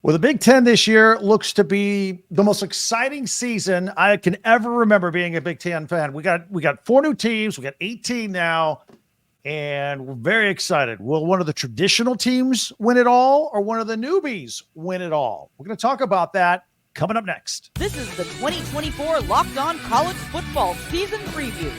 Well, the Big Ten this year looks to be the most exciting season I can ever remember being a Big Ten fan. We got four new teams. We got 18 now, and we're very excited. Will one of the traditional teams win it all, or one of the newbies win it all? We're going to talk about that coming up next. This is the 2024 Locked On College Football Season Preview,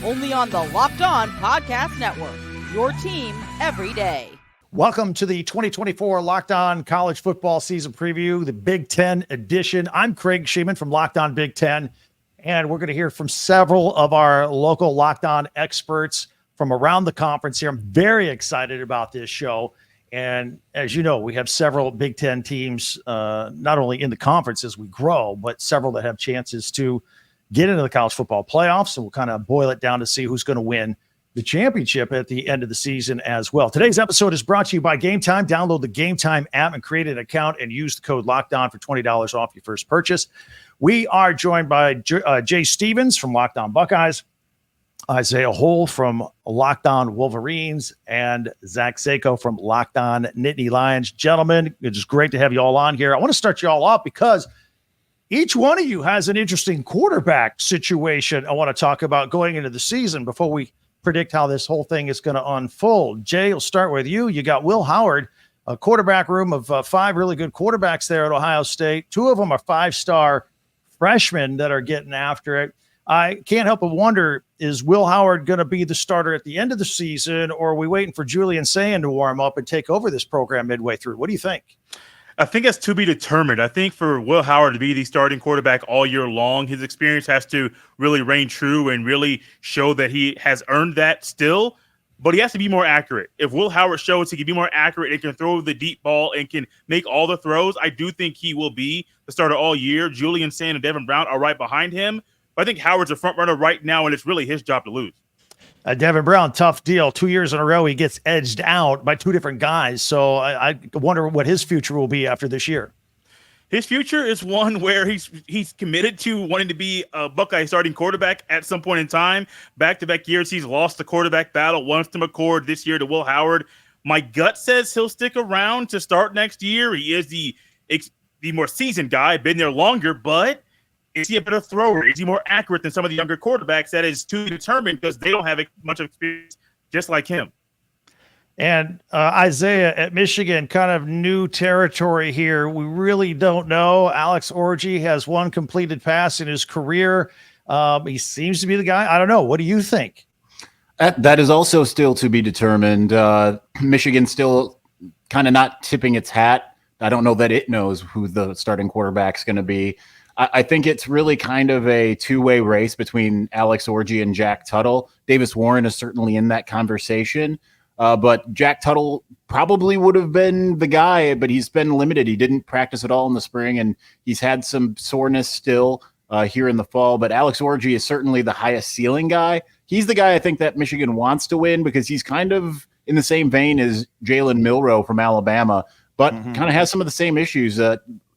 only on the Locked On Podcast Network, your team every day. Welcome to the 2024 Locked On College Football Season Preview, the Big Ten edition. I'm Craig Sheeman from Locked On Big Ten, and we're going to hear from several of our local Locked On experts from around the conference here. I'm very excited about this show. And as you know, we have several Big Ten teams, not only in the conference as we grow, but several that have chances to get into the college football playoffs. And we'll kind of boil it down to see who's going to win the championship at the end of the season as well. Today's episode is brought to you by Game Time. Download the Game Time app and create an account and use the code LOCKEDON for $20 off your first purchase. We are joined by Jay Stevens from Locked On Buckeyes, Isaiah Hole from Locked On Wolverines, and Zach Sako from Locked On Nittany Lions. Gentlemen, it's just great to have you all on here. I want to start you all off because each one of you has an interesting quarterback situation I want to talk about going into the season before we predict how this whole thing is going to unfold. Jay, we'll start with you. You got Will Howard, a quarterback room of five really good quarterbacks there at Ohio State. Two of them are five-star freshmen that are getting after it. I can't help but wonder, is Will Howard going to be the starter at the end of the season, or are we waiting for Julian Sayin to warm up and take over this program midway through? What do you think? I think that's to be determined. I think for Will Howard to be the starting quarterback all year long, his experience has to really reign true and really show that he has earned that still, but he has to be more accurate. If Will Howard shows he can be more accurate and can throw the deep ball and can make all the throws, I do think he will be the starter all year. Julian Sayin and Devin Brown are right behind him, but I think Howard's a front runner right now, and it's really his job to lose. Devin Brown, tough deal. 2 years in a row, he gets edged out by two different guys. So I wonder what his future will be after this year. His future is one where he's committed to wanting to be a Buckeye starting quarterback at some point in time. Back-to-back years, he's lost the quarterback battle once to McCord, this year to Will Howard. My gut says he'll stick around to start next year. He is the more seasoned guy, been there longer, but is he a better thrower? Is he more accurate than some of the younger quarterbacks? That is to be determined because they don't have much experience just like him. And Isaiah, at Michigan, kind of new territory here. We really don't know. Alex Orji has one completed pass in his career. He seems to be the guy. I don't know. What do you think? That is also still to be determined. Michigan still kind of not tipping its hat. I don't know that it knows who the starting quarterback's going to be. I think it's really kind of a two-way race between Alex Orji and Jack Tuttle. Davis Warren is certainly in that conversation, but Jack Tuttle probably would have been the guy, but he's been limited. He didn't practice at all in the spring, and he's had some soreness still here in the fall. But Alex Orji is certainly the highest ceiling guy. He's the guy I think that Michigan wants to win because he's kind of in the same vein as Jalen Milroe from Alabama, but kind of has some of the same issues.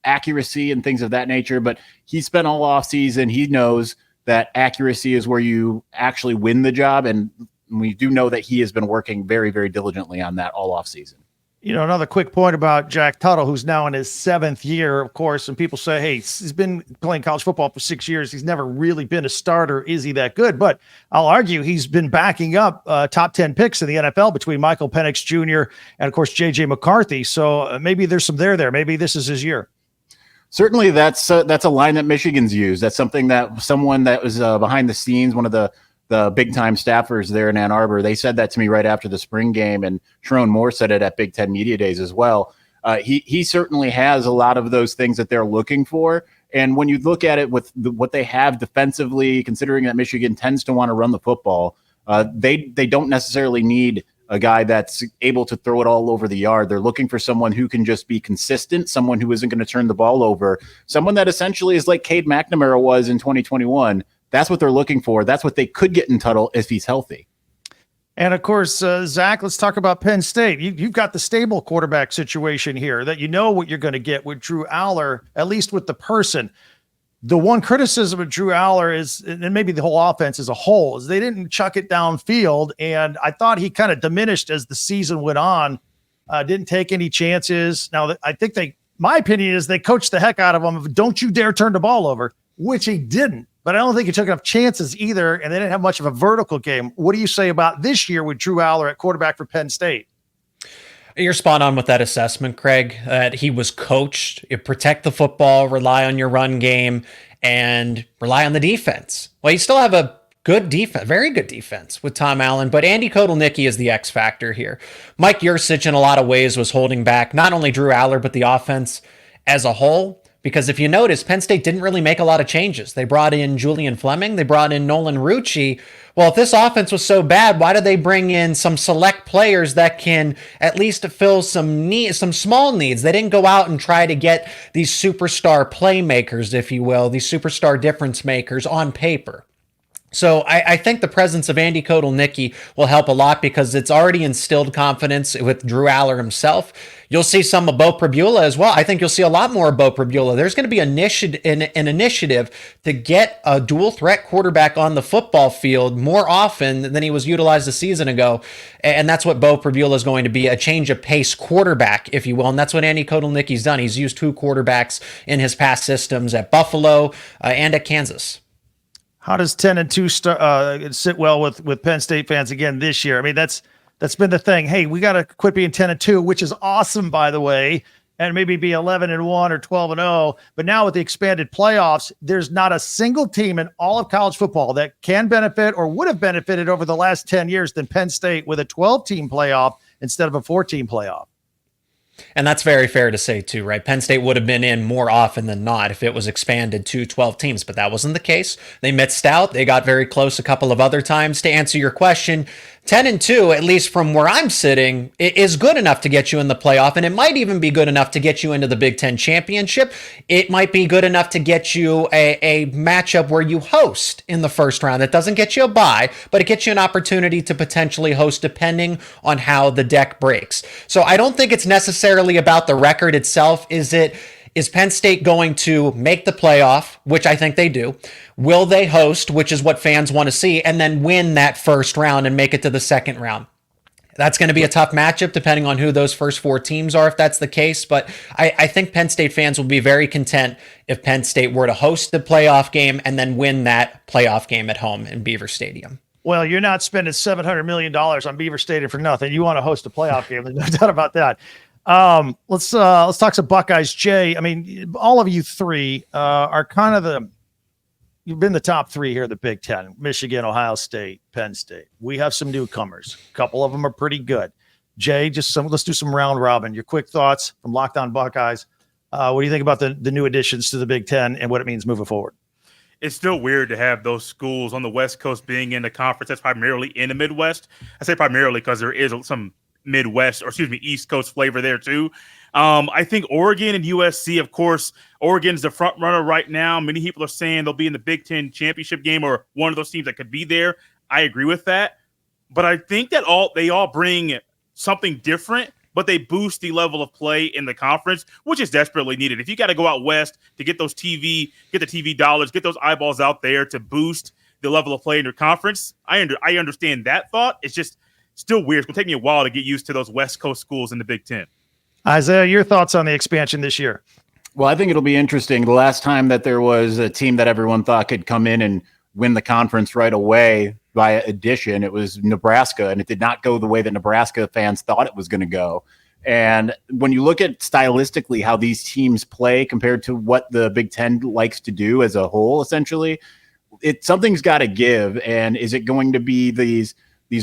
Accuracy and things of that nature, but he spent all off season. He knows that accuracy is where you actually win the job. And we do know that he has been working very, very diligently on that all off season. You know, another quick point about Jack Tuttle, who's now in his seventh year, of course, and people say, hey, he's been playing college football for 6 years. He's never really been a starter. Is he that good? But I'll argue he's been backing up top 10 picks in the NFL between Michael Penix Jr. and, of course, J.J. McCarthy. So maybe there's some there. Maybe this is his year. Certainly, that's a line that Michigan's used. That's something that someone that was behind the scenes, one of the big-time staffers there in Ann Arbor, they said that to me right after the spring game, and Sharon Moore said it at Big Ten Media Days as well. He certainly has a lot of those things that they're looking for, and when you look at it with what they have defensively, considering that Michigan tends to want to run the football, they don't necessarily need a guy that's able to throw it all over the yard. They're looking for someone who can just be consistent, someone who isn't going to turn the ball over, someone that essentially is like Cade McNamara was in 2021. That's what they're looking for. That's what they could get in Tuttle if he's healthy. And, of course, Zach, let's talk about Penn State. You've got the stable quarterback situation here that you know what you're going to get with Drew Aller, at least with the person. The one criticism of Drew Aller is, and maybe the whole offense as a whole, is they didn't chuck it downfield. And I thought he kind of diminished as the season went on, didn't take any chances. Now, I think they my opinion is they coached the heck out of him. Don't you dare turn the ball over, which he didn't. But I don't think he took enough chances either, and they didn't have much of a vertical game. What do you say about this year with Drew Aller at quarterback for Penn State? You're spot on with that assessment, Craig, that he was coached. You protect the football, rely on your run game, and rely on the defense. Well, you still have a good defense, very good defense with Tom Allen, but Andy Kotelnicki is the X factor here. Mike Yurcich, in a lot of ways, was holding back not only Drew Aller, but the offense as a whole. Because if you notice, Penn State didn't really make a lot of changes. They brought in Julian Fleming. They brought in Nolan Rucci. Well, if this offense was so bad, why did they bring in some select players that can at least fill some small needs? They didn't go out and try to get these superstar playmakers, if you will, these superstar difference makers on paper. So I think the presence of Andy Kotelnicki will help a lot because it's already instilled confidence with Drew Aller himself. You'll see some of Beau Pribula as well. I think you'll see a lot more of Beau Pribula. There's going to be an initiative to get a dual threat quarterback on the football field more often than he was utilized a season ago. And that's what Beau Pribula is going to be, a change of pace quarterback, if you will. And that's what Andy Kotelnicki's done. He's used two quarterbacks in his past systems at Buffalo and at Kansas. How does 10-2 sit well with Penn State fans again this year? I mean, that's been the thing. Hey, we got to quit being 10-2, which is awesome, by the way, and maybe be 11-1 or 12-0. But now with the expanded playoffs, there's not a single team in all of college football that can benefit or would have benefited over the last 10 years than Penn State with a 12-team playoff instead of a 4-team playoff. And that's very fair to say too, right? Penn State would have been in more often than not if it was expanded to 12 teams, but that wasn't the case. They missed out. They got very close a couple of other times. To answer your question, 10-2, at least from where I'm sitting, is good enough to get you in the playoff, and it might even be good enough to get you into the Big Ten championship. It might be good enough to get you a matchup where you host in the first round. That doesn't get you a bye, but it gets you an opportunity to potentially host depending on how the deck breaks. So I don't think it's necessarily about the record itself. Is Penn State going to make the playoff, which I think they do? Will they host, which is what fans want to see, and then win that first round and make it to the second round? That's going to be a tough matchup depending on who those first four teams are, if that's the case. But I think Penn State fans will be very content if Penn State were to host the playoff game and then win that playoff game at home in Beaver Stadium. Well, you're not spending $700 million on Beaver Stadium for nothing. You want to host a playoff game. There's no doubt about that. Let's talk some Buckeyes. Jay, I mean, all of you three are kind of you've been the top three here at the Big Ten: Michigan, Ohio State, Penn State. We have some newcomers. A couple of them are pretty good. Jay, let's do some round robin. Your quick thoughts from Locked On Buckeyes. What do you think about the new additions to the Big Ten and what it means moving forward? It's still weird to have those schools on the West Coast being in the conference that's primarily in the Midwest. I say primarily because there is some East Coast flavor there too. I think Oregon and USC, of course, Oregon's the front runner right now. Many people are saying they'll be in the Big Ten championship game or one of those teams that could be there. I agree with that. But I think that they all bring something different, but they boost the level of play in the conference, which is desperately needed. If you got to go out west to get the TV dollars, get those eyeballs out there to boost the level of play in your conference, I understand that thought. It's just still weird. It's going to take me a while to get used to those West Coast schools in the Big Ten. Isaiah, your thoughts on the expansion this year? Well, I think it'll be interesting. The last time that there was a team that everyone thought could come in and win the conference right away via addition, it was Nebraska, and it did not go the way that Nebraska fans thought it was going to go. And when you look at stylistically how these teams play compared to what the Big Ten likes to do as a whole, essentially, something's got to give. And is it going to be these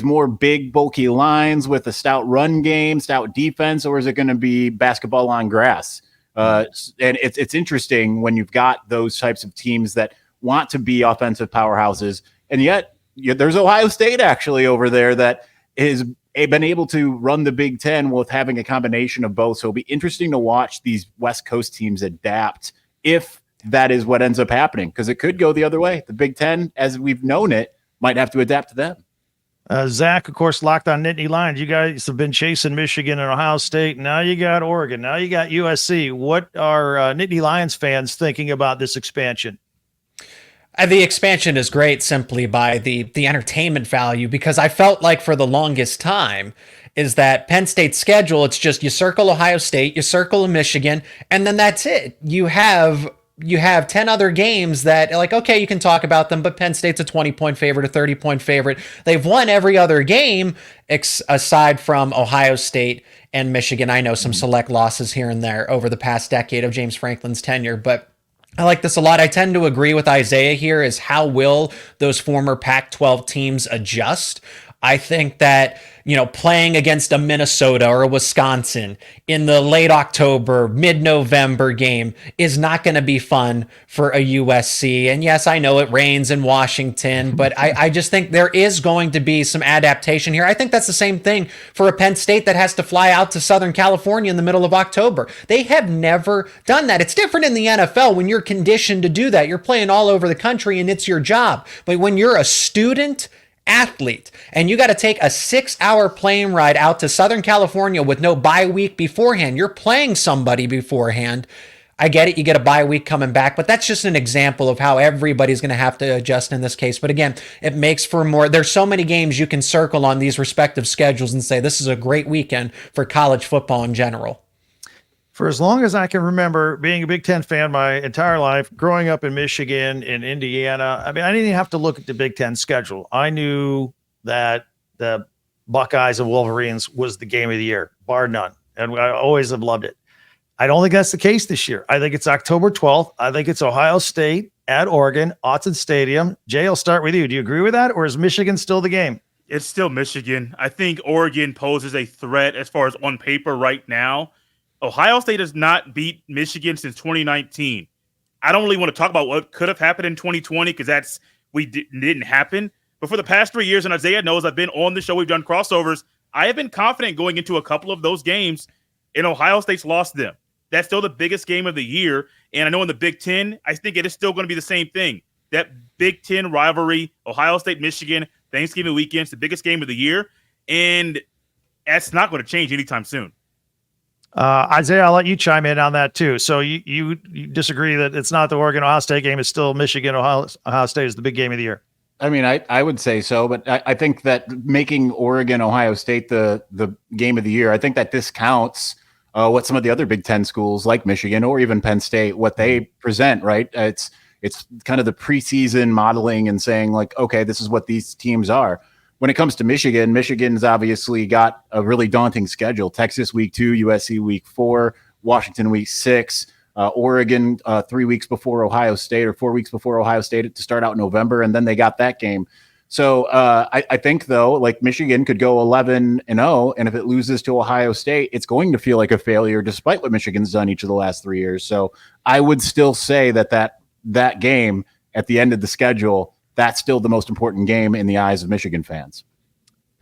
more big, bulky lines with a stout run game, stout defense, or is it going to be basketball on grass? And it's interesting when you've got those types of teams that want to be offensive powerhouses, and yet there's Ohio State actually over there that has been able to run the Big Ten with having a combination of both. So it'll be interesting to watch these West Coast teams adapt if that is what ends up happening, because it could go the other way. The Big Ten, as we've known it, might have to adapt to them. Zach, of course, Locked On Nittany Lions. You guys have been chasing Michigan and Ohio State. Now you got Oregon. Now you got USC. What are Nittany Lions fans thinking about this expansion? The expansion is great simply by the entertainment value, because I felt like for the longest time, is that Penn State's schedule, it's just you circle Ohio State, you circle Michigan, and then that's it. You have 10 other games that, like, okay, you can talk about them, but Penn State's a 20-point favorite, a 30-point favorite. They've won every other game aside from Ohio State and Michigan. I know some select losses here and there over the past decade of James Franklin's tenure, but I like this a lot. I tend to agree with Isaiah here is how will those former Pac-12 teams adjust? I think that, playing against a Minnesota or a Wisconsin in the late October, mid-November game is not going to be fun for a USC. And yes, I know it rains in Washington, but I just think there is going to be some adaptation here. I think that's the same thing for a Penn State that has to fly out to Southern California in the middle of October. They have never done that. It's different in the NFL when you're conditioned to do that. You're playing all over the country and it's your job. But when you're a student athlete and you got to take a 6-hour plane ride out to Southern California with no bye week beforehand, you're playing somebody beforehand. I get it. You get a bye week coming back, but that's just an example of how everybody's going to have to adjust in this case. But again, it makes for more. There's so many games you can circle on these respective schedules and say, this is a great weekend for college football in general. For as long as I can remember being a Big Ten fan my entire life, growing up in Michigan, in Indiana, I didn't even have to look at the Big Ten schedule. I knew that the Buckeyes and Wolverines was the game of the year, bar none. And I always have loved it. I don't think that's the case this year. I think it's October 12th. I think it's Ohio State at Oregon, Autzen Stadium. Jay, I'll start with you. Do you agree with that, or is Michigan still the game? It's still Michigan. I think Oregon poses a threat as far as on paper right now. Ohio State has not beat Michigan since 2019. I don't really want to talk about what could have happened in 2020 because didn't happen. But for the past 3 years, and Isaiah knows I've been on the show, we've done crossovers. I have been confident going into a couple of those games, and Ohio State's lost them. That's still the biggest game of the year. And I know in the Big Ten, I think it is still going to be the same thing. That Big Ten rivalry, Ohio State, Michigan, Thanksgiving weekend, it's the biggest game of the year. And that's not going to change anytime soon. Isaiah, I'll let you chime in on that too. So you disagree that it's not the Oregon-Ohio State game. It's still Michigan-Ohio State is the big game of the year. I mean, I would say so, but I think that making Oregon-Ohio State the game of the year, I think that discounts what some of the other Big Ten schools like Michigan or even Penn State, what they present, right? It's kind of the preseason modeling and saying like, okay, this is what these teams are. When it comes to Michigan, Michigan's obviously got a really daunting schedule. Texas week 2, USC week 4, Washington week 6, Oregon 3 weeks before Ohio State or 4 weeks before Ohio State to start out November, and then they got that game. So I think, though, like Michigan could go 11-0, and if it loses to Ohio State, it's going to feel like a failure despite what Michigan's done each of the last 3 years. So I would still say that game at the end of the schedule, that's still the most important game in the eyes of Michigan fans.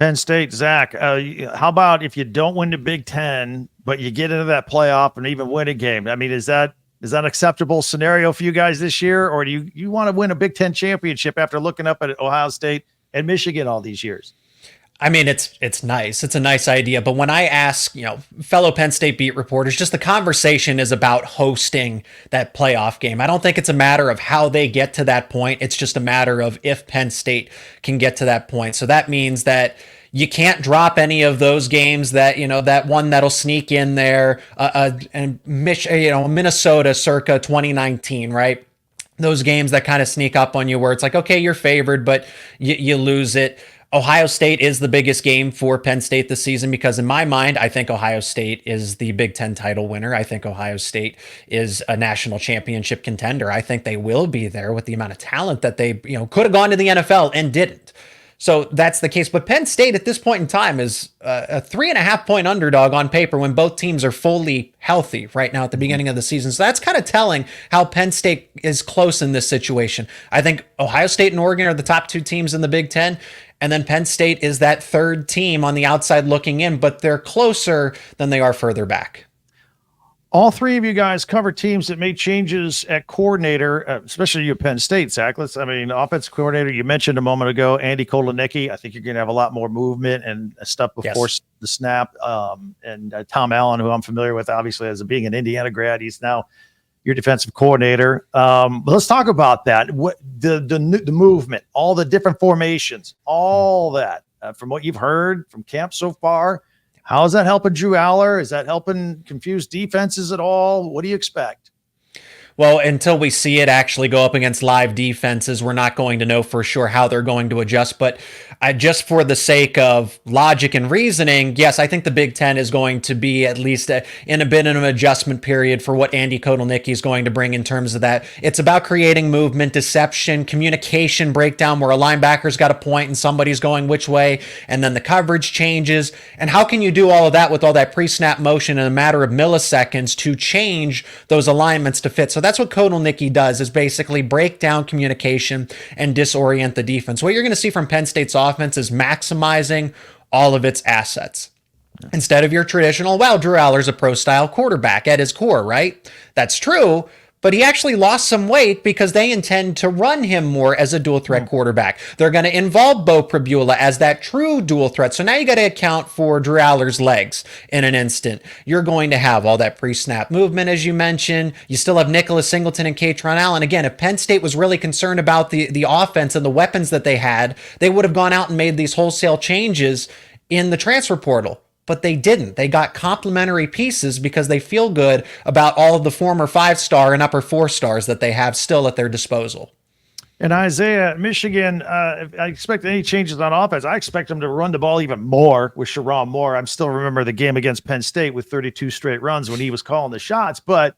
Penn State, Zach, how about if you don't win the Big Ten, but you get into that playoff and even win a game? I mean, is that an acceptable scenario for you guys this year, or do you want to win a Big Ten championship after looking up at Ohio State and Michigan all these years? I mean, it's nice. It's a nice idea. But when I ask, fellow Penn State beat reporters, just the conversation is about hosting that playoff game. I don't think it's a matter of how they get to that point. It's just a matter of if Penn State can get to that point. So that means that you can't drop any of those games that, that one that'll sneak in there, and Minnesota circa 2019, right? Those games that kind of sneak up on you where it's like, okay, you're favored, but you lose it. Ohio State is the biggest game for Penn State this season because in my mind, I think Ohio State is the Big Ten title winner. I think Ohio State is a national championship contender. I think they will be there with the amount of talent that they, could have gone to the NFL and didn't. So that's the case. But Penn State at this point in time is a 3.5-point underdog on paper when both teams are fully healthy right now at the beginning of the season. So that's kind of telling how Penn State is close in this situation. I think Ohio State and Oregon are the top 2 teams in the Big Ten. And then Penn State is that third team on the outside looking in, but they're closer than they are further back. All three of you guys cover teams that made changes at coordinator, especially you at Penn State, Zach. Offensive coordinator, you mentioned a moment ago, Andy Kotelnicki. I think you're going to have a lot more movement and stuff before the snap. And Tom Allen, who I'm familiar with, obviously, as being an Indiana grad, he's now your defensive coordinator. But let's talk about that. What the movement, all the different formations, all that from what you've heard from camp so far. How is that helping Drew Aller? Is that helping confuse defenses at all? What do you expect? Well, until we see it actually go up against live defenses, we're not going to know for sure how they're going to adjust. But just for the sake of logic and reasoning, yes, I think the Big Ten is going to be at least in a bit of an adjustment period for what Andy Kotelnicki is going to bring in terms of that. It's about creating movement, deception, communication breakdown where a linebacker's got a point and somebody's going which way, and then the coverage changes. And how can you do all of that with all that pre-snap motion in a matter of milliseconds to change those alignments to fit? So that's what Kotelnicki does, is basically break down communication and disorient the defense. What you're going to see from Penn State's offense is maximizing all of its assets. Instead of your traditional, well, Drew Aller's a pro-style quarterback at his core, right? That's true, but he actually lost some weight because they intend to run him more as a dual-threat quarterback. They're going to involve Bo Prabula as that true dual threat. So now you got to account for Drew Aller's legs in an instant. You're going to have all that pre-snap movement, as you mentioned. You still have Nicholas Singleton and Katron Allen. Again, if Penn State was really concerned about the offense and the weapons that they had, they would have gone out and made these wholesale changes in the transfer portal. But they didn't. They got complementary pieces because they feel good about all of the former 5-star and upper 4-stars that they have still at their disposal. And Isaiah, Michigan, if I expect any changes on offense. I expect them to run the ball even more with Sharon Moore. I still remember the game against Penn State with 32 straight runs when he was calling the shots. But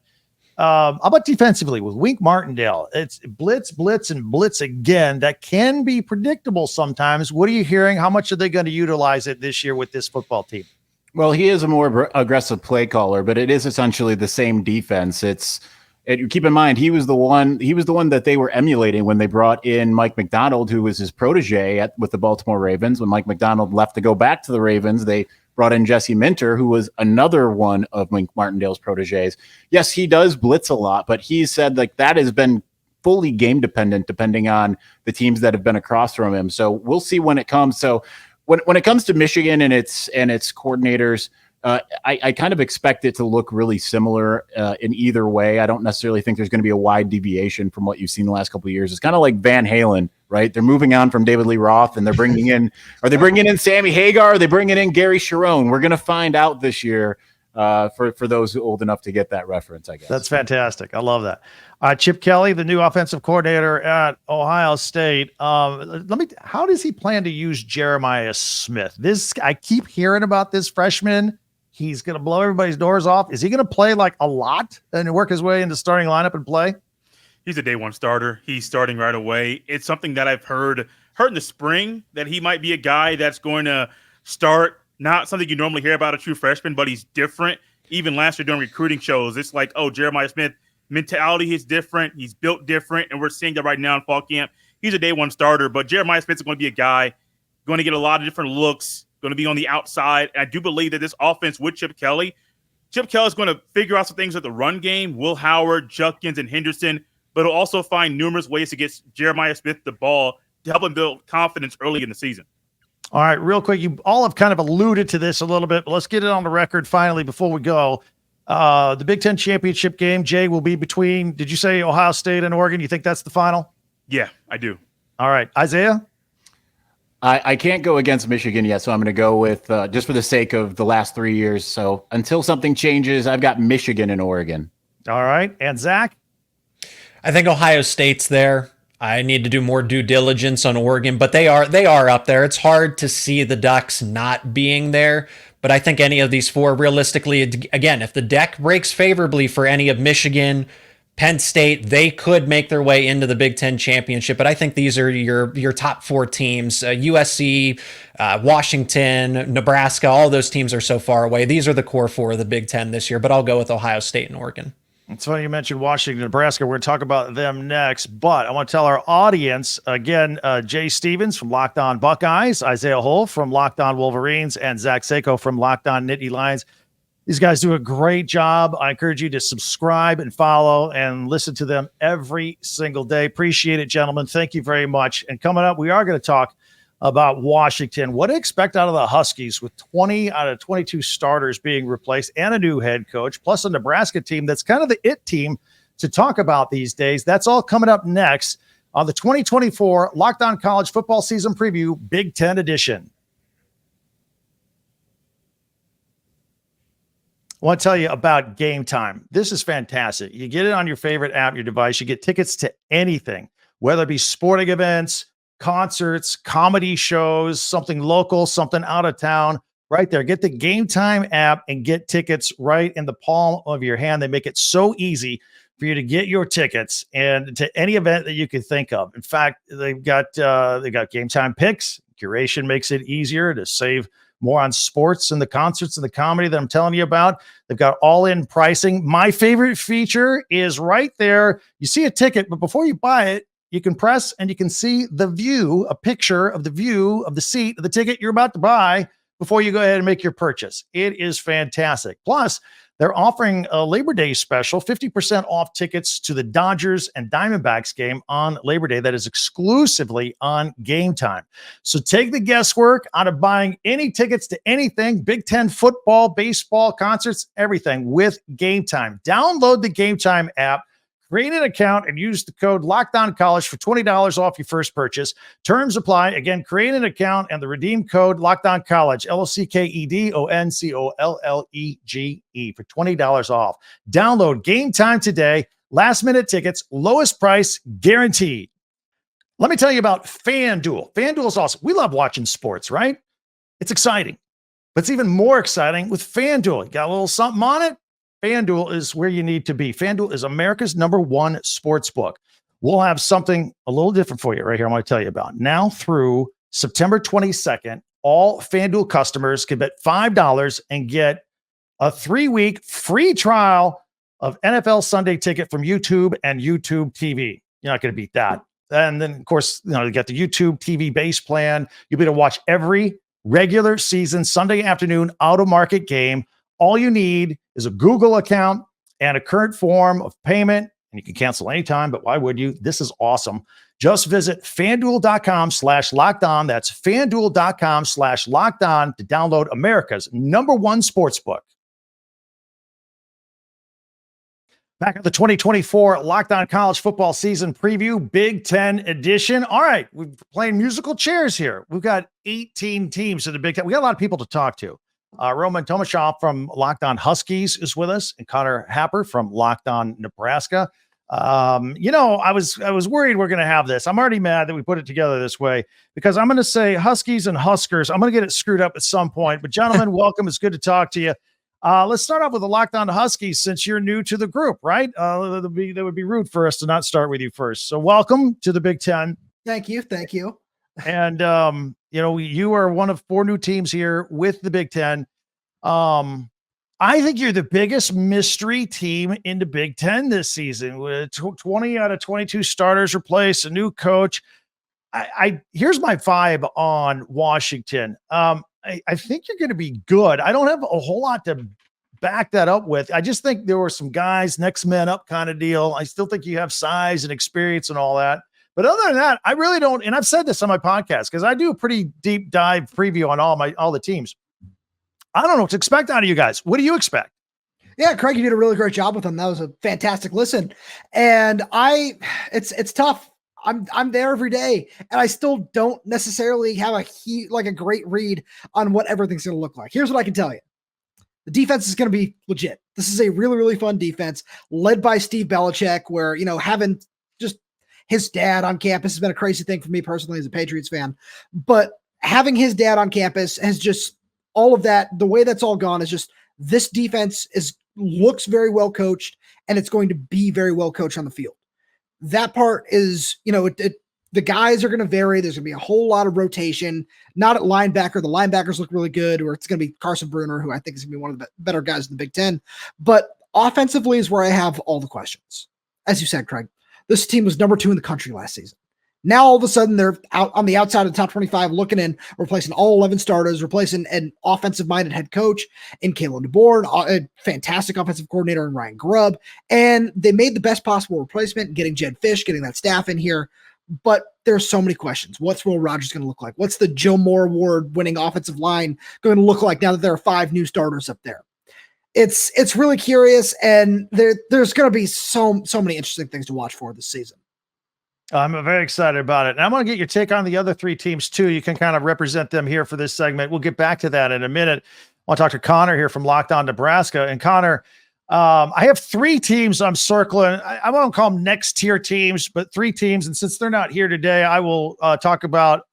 how about defensively with Wink Martindale? It's blitz, and blitz again. That can be predictable sometimes. What are you hearing? How much are they going to utilize it this year with this football team? Well, he is a more aggressive play caller, but it is essentially the same defense. Keep in mind, he was the one that they were emulating when they brought in Mike McDonald, who was his protege with the Baltimore Ravens. When Mike McDonald left to go back to the Ravens, they brought in Jesse Minter, who was another one of Wink Martindale's proteges. Yes, he does blitz a lot, but he said like that has been fully game dependent, depending on the teams that have been across from him. So we'll see when it comes. So when it comes to Michigan and its coordinators, I kind of expect it to look really similar in either way. I don't necessarily think there's going to be a wide deviation from what you've seen the last couple of years. It's kind of like Van Halen, right? They're moving on from David Lee Roth and they're bringing in, are they bringing in Sammy Hagar? Are they bringing in Gary Sharon? We're going to find out this year for those old enough to get that reference, I guess. That's fantastic. I love that. Chip Kelly, the new offensive coordinator at Ohio State. How does he plan to use Jeremiah Smith? I keep hearing about this freshman. He's going to blow everybody's doors off. Is he going to play like a lot and work his way into starting lineup and play? He's a day one starter. He's starting right away. It's something that I've heard in the spring that he might be a guy that's going to start. Not something you normally hear about a true freshman, but he's different. Even last year during recruiting shows, it's like, oh, Jeremiah Smith mentality is different. He's built different, and we're seeing that right now in fall camp. He's a day one starter, but Jeremiah Smith is going to be a guy going to get a lot of different looks, going to be on the outside. And I do believe that this offense with Chip Kelly is going to figure out some things with the run game, Will Howard, Judkins, and Henderson, but he'll also find numerous ways to get Jeremiah Smith the ball to help him build confidence early in the season. All right, real quick, you all have kind of alluded to this a little bit, but let's get it on the record finally before we go. The Big Ten championship game, Jay, will be between, did you say Ohio State and Oregon? You think that's the final? Yeah, I do. All right, Isaiah? I can't go against Michigan yet, so I'm going to go with, just for the sake of the last 3 years. So until something changes, I've got Michigan and Oregon. All right, and Zach? I think Ohio State's there. I need to do more due diligence on Oregon, but they are up there. It's hard to see the Ducks not being there, but I think any of these four, realistically, again, if the deck breaks favorably for any of Michigan, Penn State, they could make their way into the Big Ten championship, but I think these are your top four teams. USC, Washington, Nebraska, all those teams are so far away. These are the core four of the Big Ten this year, but I'll go with Ohio State and Oregon. It's funny you mentioned Washington, Nebraska. We're going to talk about them next, but I want to tell our audience, again, Jay Stevens from Locked On Buckeyes, Isaiah Hull from Locked On Wolverines, and Zach Seko from Locked On Nittany Lions. These guys do a great job. I encourage you to subscribe and follow and listen to them every single day. Appreciate it, gentlemen. Thank you very much. And coming up, we are going to talk about Washington. What to expect out of the Huskies with 20 out of 22 starters being replaced and a new head coach, plus a Nebraska team that's kind of the it team to talk about these days. That's all coming up next on the 2024 Locked On College Football Season Preview Big Ten Edition. I want to tell you about Game Time. This is fantastic. You get it on your favorite app, your device. You get tickets to anything, whether it be sporting events, concerts, comedy shows, something local, something out of town, right there. Get the Game Time app and get tickets right in the palm of your hand. They make it so easy for you to get your tickets and to any event that you could think of. In fact, they've got Game Time picks. Curation makes it easier to save more on sports and the concerts and the comedy that I'm telling you about. They've got all-in pricing. My favorite feature is right there. You see a ticket, but before you buy it, you can press and you can see the view, a picture of the view of the seat of the ticket you're about to buy before you go ahead and make your purchase. It is fantastic. Plus, they're offering a Labor Day special, 50% off tickets to the Dodgers and Diamondbacks game on Labor Day that is exclusively on Game Time. So take the guesswork out of buying any tickets to anything, Big Ten football, baseball, concerts, everything with Game Time. Download the Game Time app, create an account, and use the code LOCKDOWNCollege for $20 off your first purchase. Terms apply. Again, create an account and the redeem code LOCKDOWNCollege, LOCKEDONCOLLEGE for $20 off. Download Game Time today. Last minute tickets, lowest price guaranteed. Let me tell you about FanDuel. FanDuel is awesome. We love watching sports, right? It's exciting, but it's even more exciting with FanDuel. You got a little something on it? FanDuel is where you need to be. FanDuel is America's #1 sports book. We'll have something a little different for you right here. I'm going to tell you about. Now through September 22nd, all FanDuel customers can bet $5 and get a 3-week free trial of NFL Sunday Ticket from YouTube and YouTube TV. You're not going to beat that. And then, of course, you got the YouTube TV base plan. You'll be able to watch every regular season Sunday afternoon out-of-market game. All you need is a Google account and a current form of payment, and you can cancel anytime, but why would you? This is awesome. Just visit FanDuel.com/lockedon. That's FanDuel.com/lockedon to download America's #1 sportsbook. Back at the 2024 Locked On College Football Season Preview, Big Ten Edition. All right, we're playing musical chairs here. We've got 18 teams in the Big Ten. We got a lot of people to talk to. Roman Tomashoff from Locked On Huskies is with us, and Connor Happer from Locked On Nebraska. I was worried we're going to have this. I'm already mad that we put it together this way because I'm going to say Huskies and Huskers. I'm going to get it screwed up at some point. But gentlemen, welcome. It's good to talk to you. Let's start off with the Locked On Huskies since you're new to the group, right? That would be rude for us to not start with you first. So welcome to the Big Ten. Thank you. And, you are one of 4 new teams here with the Big Ten. I think you're the biggest mystery team in the Big Ten this season with 20 out of 22 starters replaced, a new coach. Here's my vibe on Washington. I think you're going to be good. I don't have a whole lot to back that up with. I just think there were some guys, next man up kind of deal. I still think you have size and experience and all that. But other than that, I really don't. And I've said this on my podcast because I do a pretty deep dive preview on all the teams. I don't know what to expect out of you guys. What do you expect? Yeah, Craig, you did a really great job with them. That was a fantastic listen. And it's tough. I'm there every day, and I still don't necessarily have a great read on what everything's going to look like. Here's what I can tell you. The defense is going to be legit. This is a really, really fun defense led by Steve Belichick, where, having just his dad on campus has been a crazy thing for me personally as a Patriots fan, but having his dad on campus has just all of that. The way that's all gone is just this defense looks very well coached, and it's going to be very well coached on the field. That part is, the guys are going to vary. There's going to be a whole lot of rotation, not at linebacker. The linebackers look really good, or it's going to be Carson Bruner, who I think is going to be one of the better guys in the Big Ten. But offensively is where I have all the questions. As you said, Craig, this team was number 2 in the country last season. Now, all of a sudden, they're out on the outside of the top 25, looking in, replacing all 11 starters, replacing an offensive-minded head coach in Kalen DeBoer, a fantastic offensive coordinator in Ryan Grubb, and they made the best possible replacement, getting Jed Fish, getting that staff in here. But there's so many questions. What's Will Rogers going to look like? What's the Joe Moore Award-winning offensive line going to look like now that there are 5 new starters up there? It's really curious, and there's going to be so many interesting things to watch for this season. I'm very excited about it. And I'm going to get your take on the other 3 teams too. You can kind of represent them here for this segment. We'll get back to that in a minute. want to talk to Connor here from Locked On Nebraska. And Connor, I have 3 teams I'm circling. I won't call them next tier teams, but 3 teams. And since they're not here today, I will talk about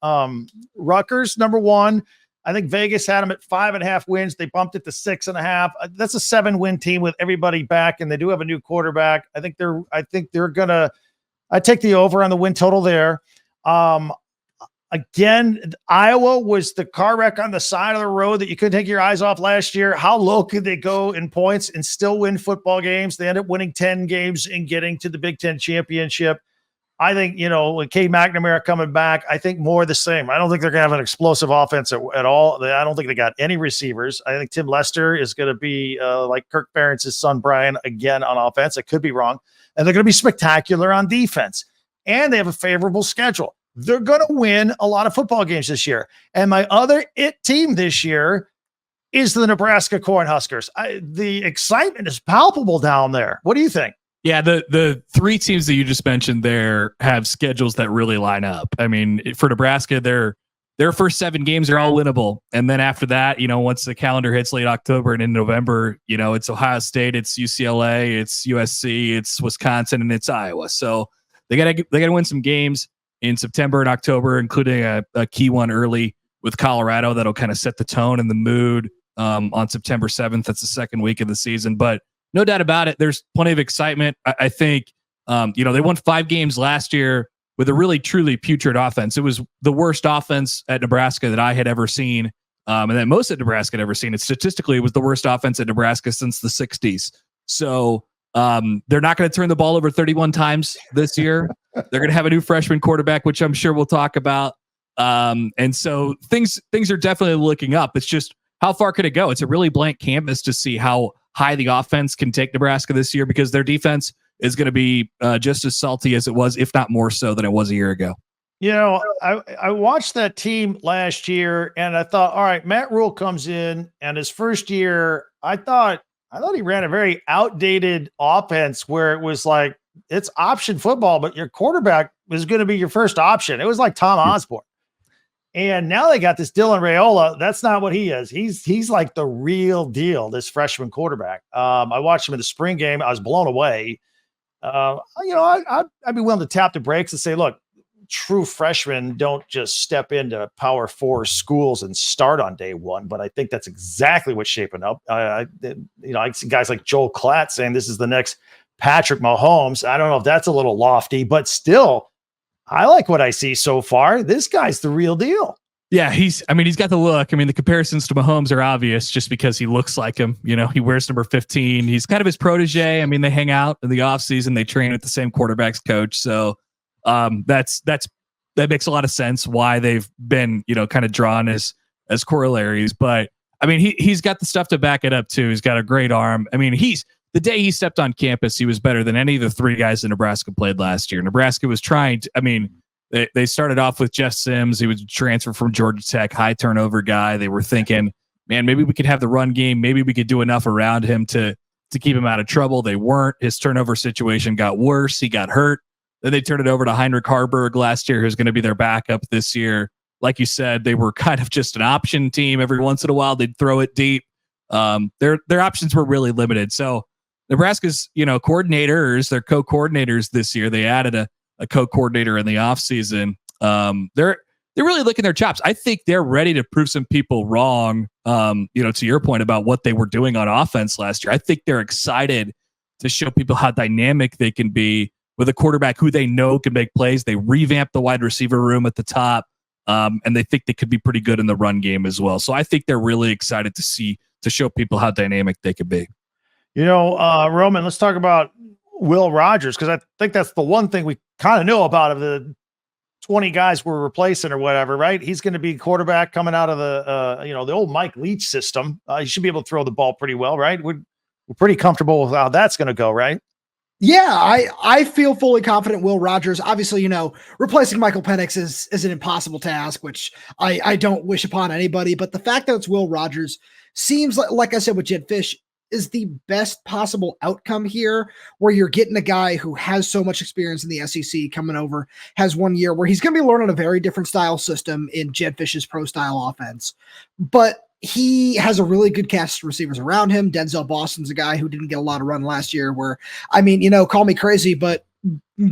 Rutgers, number 1. I think Vegas had them at 5.5 wins. They bumped it to 6.5. That's a 7-win team with everybody back, and they do have a new quarterback. I think they're gonna. I take the over on the win total there. Again, Iowa was the car wreck on the side of the road that you couldn't take your eyes off last year. How low could they go in points and still win football games? They end up winning 10 games and getting to the Big Ten championship. I think, with Cade McNamara coming back, I think more of the same. I don't think they're going to have an explosive offense at all. I don't think they got any receivers. I think Tim Lester is going to be like Kirk Ferentz's son, Brian, again on offense. I could be wrong. And they're going to be spectacular on defense. And they have a favorable schedule. They're going to win a lot of football games this year. And my other team this year is the Nebraska Cornhuskers. The excitement is palpable down there. What do you think? Yeah, the 3 teams that you just mentioned there have schedules that really line up. I mean, for Nebraska, their first 7 games are all winnable. And then after that, once the calendar hits late October and in November, it's Ohio State, it's UCLA, it's USC, it's Wisconsin, and it's Iowa. So they gotta win some games in September and October, including a key one early with Colorado that'll kind of set the tone and the mood on September 7th. That's the second week of the season. But no doubt about it, there's plenty of excitement. I think, they won 5 games last year with a really, truly putrid offense. It was the worst offense at Nebraska that I had ever seen, and that most at Nebraska had ever seen. And statistically, it was the worst offense at Nebraska since the 60s. So they're not going to turn the ball over 31 times this year. They're going to have a new freshman quarterback, which I'm sure we'll talk about. And so things are definitely looking up. It's just, how far could it go? It's a really blank canvas to see how high the offense can take Nebraska this year, because their defense is going to be just as salty as it was, if not more so than it was a year ago. I watched that team last year and I thought, all right, Matt Rule comes in, and his first year, I thought he ran a very outdated offense where it was like, it's option football, but your quarterback is going to be your first option. It was like Tom Osborne. And now they got this Dylan Raiola. That's not what he is. He's like the real deal, this freshman quarterback. I watched him in the spring game. I was blown away. I'd be willing to tap the brakes and say, look, true freshmen don't just step into Power 4 schools and start on day one. But I think that's exactly what's shaping up. I see guys like Joel Klatt saying this is the next Patrick Mahomes. I don't know if that's a little lofty, but still, I like what I see so far. This guy's the real deal. Yeah, he's got the look. I mean, the comparisons to Mahomes are obvious just because he looks like him. He wears number 15. He's kind of his protege. I mean, they hang out in the offseason. They train with the same quarterback's coach. So that makes a lot of sense why they've been, kind of drawn as corollaries. But I mean, he's got the stuff to back it up too. He's got a great arm. I mean, the day he stepped on campus, he was better than any of the 3 guys that Nebraska played last year. Nebraska was trying to, they started off with Jeff Sims. He was a transfer from Georgia Tech, high turnover guy. They were thinking, man, maybe we could have the run game. Maybe we could do enough around him to keep him out of trouble. They weren't. His turnover situation got worse. He got hurt. Then they turned it over to Heinrich Harburg last year, who's going to be their backup this year. Like you said, they were kind of just an option team. Every once in a while, they'd throw it deep. Their options were really limited. So Nebraska's, coordinators, their co-coordinators this year, they added a co-coordinator in the offseason. They're really licking their chops. I think they're ready to prove some people wrong. To your point about what they were doing on offense last year. I think they're excited to show people how dynamic they can be with a quarterback who they know can make plays. They revamped the wide receiver room at the top, and they think they could be pretty good in the run game as well. So I think they're really excited to show people how dynamic they could be. Roman, let's talk about Will Rogers, because I think that's the one thing we kind of know about of the 20 guys we're replacing or whatever, right? He's going to be quarterback coming out of the old Mike Leach system. He should be able to throw the ball pretty well, right? We're pretty comfortable with how that's going to go, right? Yeah, I feel fully confident Will Rogers. Obviously, replacing Michael Penix is an impossible task, which I don't wish upon anybody. But the fact that it's Will Rogers seems like I said with Jed Fish, is the best possible outcome here, where you're getting a guy who has so much experience in the SEC coming over, has 1 year where he's going to be learning a very different style system in Jed Fish's pro style offense. But he has a really good cast of receivers around him. Denzel Boston's a guy who didn't get a lot of run last year where, I mean, call me crazy, but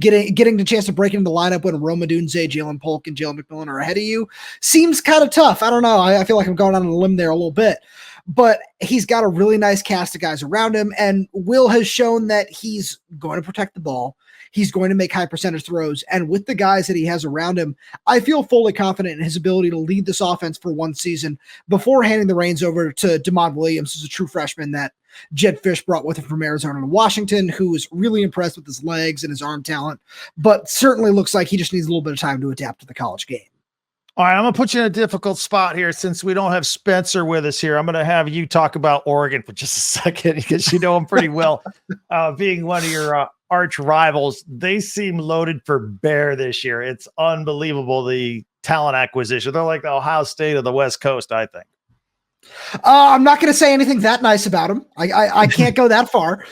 getting the chance to break into the lineup when Rome Odunze, Jalen Polk, and Jalen McMillan are ahead of you seems kind of tough. I don't know. I feel like I'm going on a limb there a little bit, but he's got a really nice cast of guys around him. And Will has shown that he's going to protect the ball. He's going to make high percentage throws. And with the guys that he has around him, I feel fully confident in his ability to lead this offense for one season before handing the reins over to Damon Williams, who's a true freshman that Jed Fish brought with him from Arizona to Washington, who was really impressed with his legs and his arm talent, but certainly looks like he just needs a little bit of time to adapt to the college game. All right, I'm going to put you in a difficult spot here since we don't have Spencer with us here. I'm going to have you talk about Oregon for just a second because you know him pretty well, being one of your arch rivals. They seem loaded for bear this year. It's unbelievable, the talent acquisition. They're like the Ohio State of the West Coast, I think. I'm not going to say anything that nice about them. I can't go that far,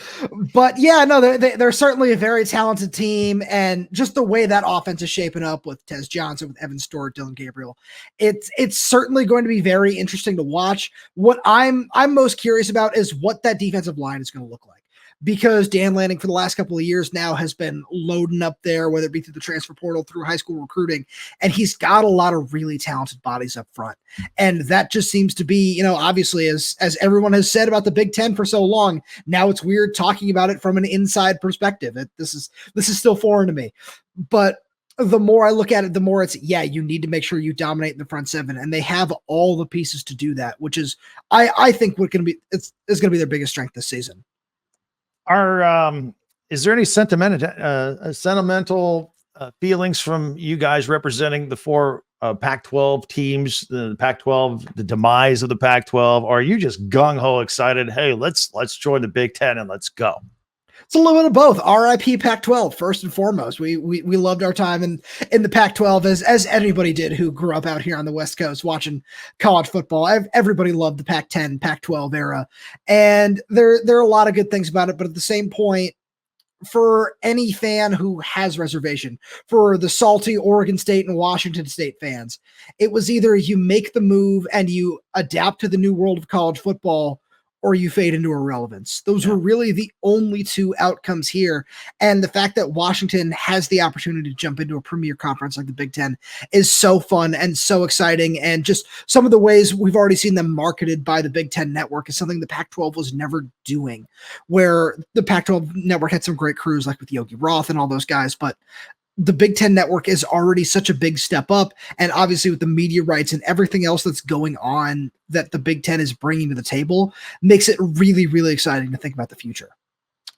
but yeah, no, they're certainly a very talented team, and just the way that offense is shaping up with Tez Johnson, with Evan Stewart, Dylan Gabriel, it's certainly going to be very interesting to watch. What I'm most curious about is what that defensive line is going to look like. Because Dan Lanning for the last couple of years now has been loading up there, whether it be through the transfer portal, through high school recruiting, and he's got a lot of really talented bodies up front. And that just seems to be, obviously, as everyone has said about the Big Ten for so long, now it's weird talking about it from an inside perspective. This is still foreign to me. But the more I look at it, the more it's, you need to make sure you dominate in the front seven, and they have all the pieces to do that, which is, I think, is going to be their biggest strength this season. Is there any sentimental feelings from you guys representing the four Pac-12 teams, the Pac-12, the demise of the Pac-12? Or are you just gung-ho excited? Hey, let's join the Big Ten and let's go. It's a little bit of both. RIP Pac-12 first and foremost. We loved our time in the Pac-12 as anybody did who grew up out here on the West Coast watching college football. Everybody loved the Pac-10, Pac-12 era, and there are a lot of good things about it. But at the same point, for any fan who has reservation, for the salty Oregon State and Washington State fans, it was either you make the move and you adapt to the new world of college football, or you fade into irrelevance. Those were really the only two outcomes here. And the fact that Washington has the opportunity to jump into a premier conference like the Big Ten is so fun and so exciting. And just some of the ways we've already seen them marketed by the Big Ten network is something the Pac-12 was never doing, where the Pac-12 network had some great crews like with Yogi Roth and all those guys, but the Big Ten network is already such a big step up. And obviously with the media rights and everything else that's going on that the Big Ten is bringing to the table makes it really, really exciting to think about the future.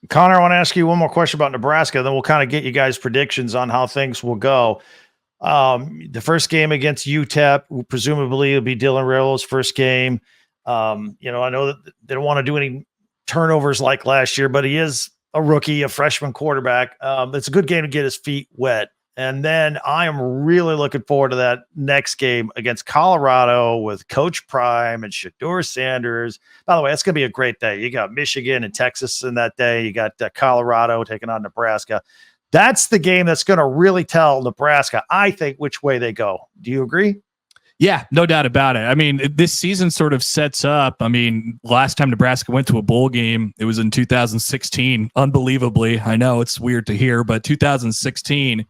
Connor, I want to ask you one more question about Nebraska, then we'll kind of get you guys predictions on how things will go. The first game against UTEP, presumably it'll be Dylan Raio's first game. I know that they don't want to do any turnovers like last year, but he is a rookie, a freshman quarterback. It's a good game to get his feet wet. And then I am really looking forward to that next game against Colorado with Coach Prime and Shedeur Sanders. By the way, that's going to be a great day. You got Michigan and Texas in that day. You got Colorado taking on Nebraska. That's the game that's going to really tell Nebraska, I think, which way they go. Do you agree? Yeah, no doubt about it. I mean, this season sort of sets up. I mean, last time Nebraska went to a bowl game, it was in 2016. Unbelievably, I know it's weird to hear, but 2016,